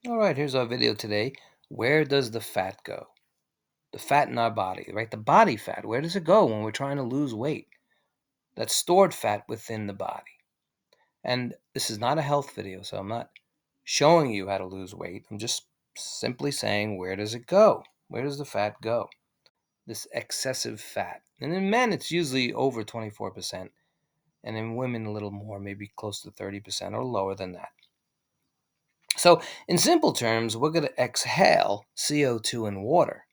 All right, here's our video today. Where does the fat go? The fat in our body, right? The body fat. Where does it go when we're trying to lose weight? That's stored fat within the body. And this is not a health video, so I'm not showing you how to lose weight. I'm just simply saying, where does it go? Where does the fat go? This excessive fat. And in men, it's usually over 24%. And in women, a little more, maybe close to 30% or lower than that. So, in simple terms, we're going to exhale CO2 and water.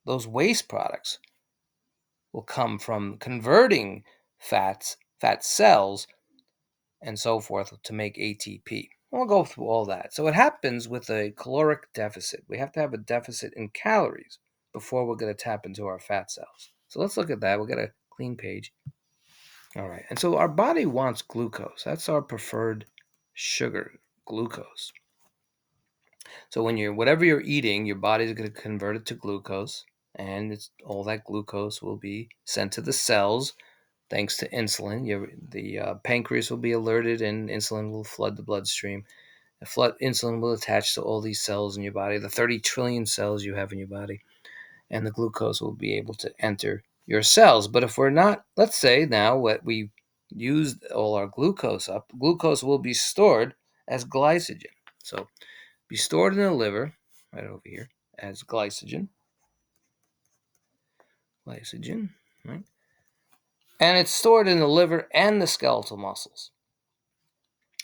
Those waste products will come from converting fat cells, and so forth to make ATP. We'll go through all that. So it happens with a caloric deficit. We have to have a deficit in calories before we're going to tap into our fat cells. So let's look at that. We'll get a clean page. All right. And so our body wants glucose. That's our preferred sugar, glucose. So whatever you're eating, your body's going to convert it to glucose, and all that glucose will be sent to the cells thanks to insulin. The pancreas will be alerted, and insulin will flood the bloodstream. Insulin will attach to all these cells in your body, the 30 trillion cells you have in your body, and the glucose will be able to enter your cells. But if we're not, let's say now what we used all our glucose up, glucose will be stored as glycogen. So be stored in the liver, right over here, as glycogen, right? And it's stored in the liver and the skeletal muscles.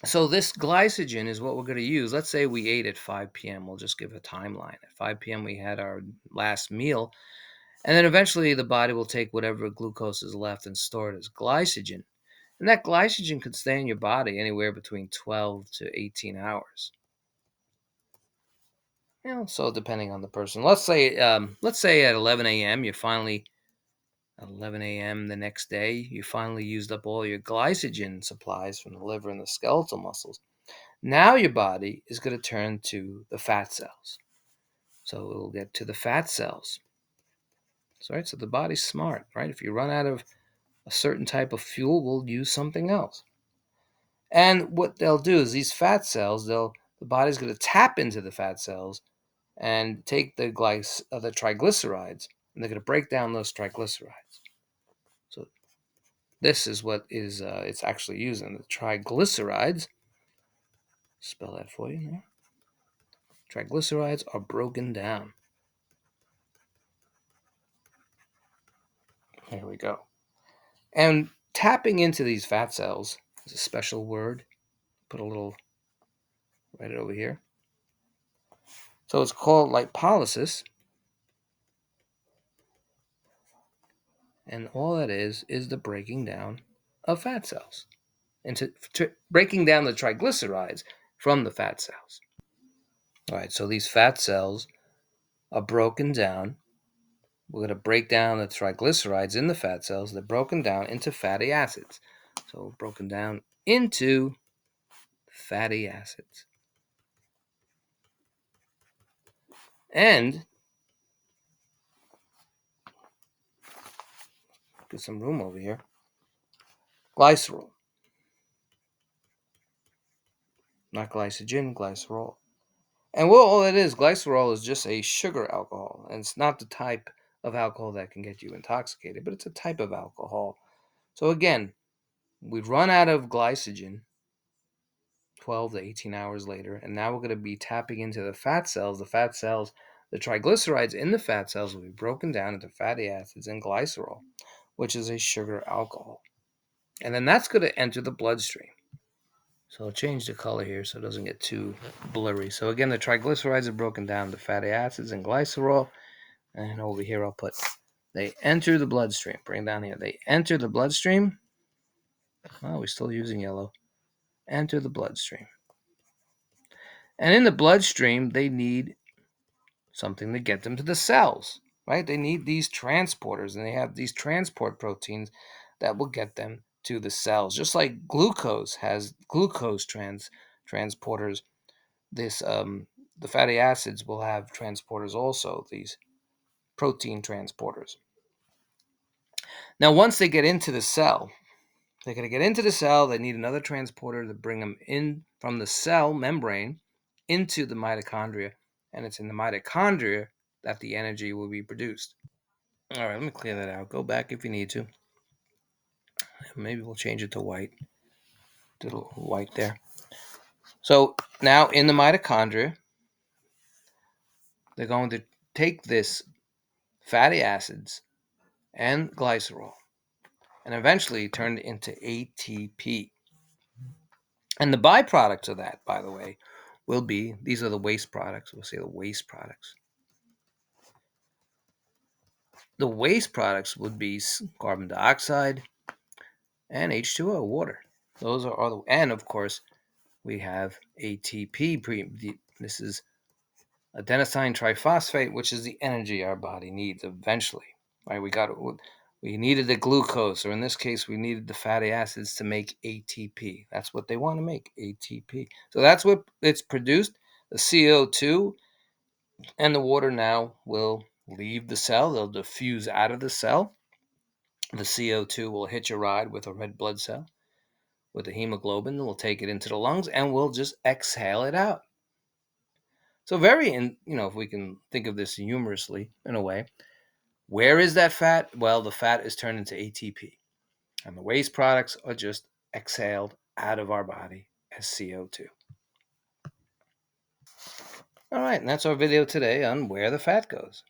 So this glycogen is what we're going to use. Let's say we ate at 5 p.m. We'll just give a timeline. At 5 p.m. we had our last meal, and then eventually the body will take whatever glucose is left and store it as glycogen. And that glycogen could stay in your body anywhere between 12 to 18 hours. So depending on the person. Let's say at 11 a.m. At 11 a.m. the next day, you finally used up all your glycogen supplies from the liver and the skeletal muscles. Now your body is going to turn to the fat cells. So it'll get to the fat cells. So the body's smart, right? If you run out of a certain type of fuel, we'll use something else. And what they'll do is these fat cells, the body's going to tap into the fat cells and take the triglycerides, and they're going to break down those triglycerides. So this is what it's actually using. The triglycerides, spell that for you now. Triglycerides are broken down. There we go. And tapping into these fat cells is a special word. Put a little, write it over here. So it's called lipolysis. And all that is the breaking down of fat cells, into breaking down the triglycerides from the fat cells. All right, so these fat cells are broken down. We're going to break down the triglycerides in the fat cells. They're broken down into fatty acids. So broken down into fatty acids. And get some room over here. Glycerol. Not glycogen, glycerol. And all it is, glycerol is just a sugar alcohol. And it's not the type of alcohol that can get you intoxicated, but it's a type of alcohol. So again, we run out of glycogen 12 to 18 hours later, and now we're going to be tapping into the fat cells. The triglycerides in the fat cells will be broken down into fatty acids and glycerol, which is a sugar alcohol. And then that's going to enter the bloodstream. So I'll change the color here so it doesn't get too blurry. So again, the triglycerides are broken down to fatty acids and glycerol. And over here I'll put, they enter the bloodstream. Bring down here. They enter the bloodstream. Oh, we're still using yellow. Enter the bloodstream. And in the bloodstream, they need something to get them to the cells, right? They need these transporters, and they have these transport proteins that will get them to the cells. Just like glucose has glucose transporters, the fatty acids will have transporters also, these protein transporters. Now, once they get into the cell, they need another transporter to bring them in from the cell membrane into the mitochondria, and it's in the mitochondria that the energy will be produced. All right, let me clear that out. Go back if you need to. Maybe we'll change it to white. Little white there. So now in the mitochondria, they're going to take this fatty acids and glycerol and eventually turn it into ATP. And the byproducts of that, by the way, will be, these are the waste products. We'll say the waste products. The waste products would be carbon dioxide and H2O, water. Those are all, and of course, we have ATP. This is adenosine triphosphate, which is the energy our body needs eventually. Right? We needed the glucose, or in this case, we needed the fatty acids to make ATP. That's what they want to make, ATP. So that's what it's produced. The CO2 and the water now will leave the cell. They'll diffuse out of the cell. The CO2 will hitch a ride with a red blood cell, with the hemoglobin. We'll take it into the lungs and we'll just exhale it out. So if we can think of this humorously in a way, where is that fat? Well, the fat is turned into ATP, and the waste products are just exhaled out of our body as CO2. All right, and that's our video today on where the fat goes.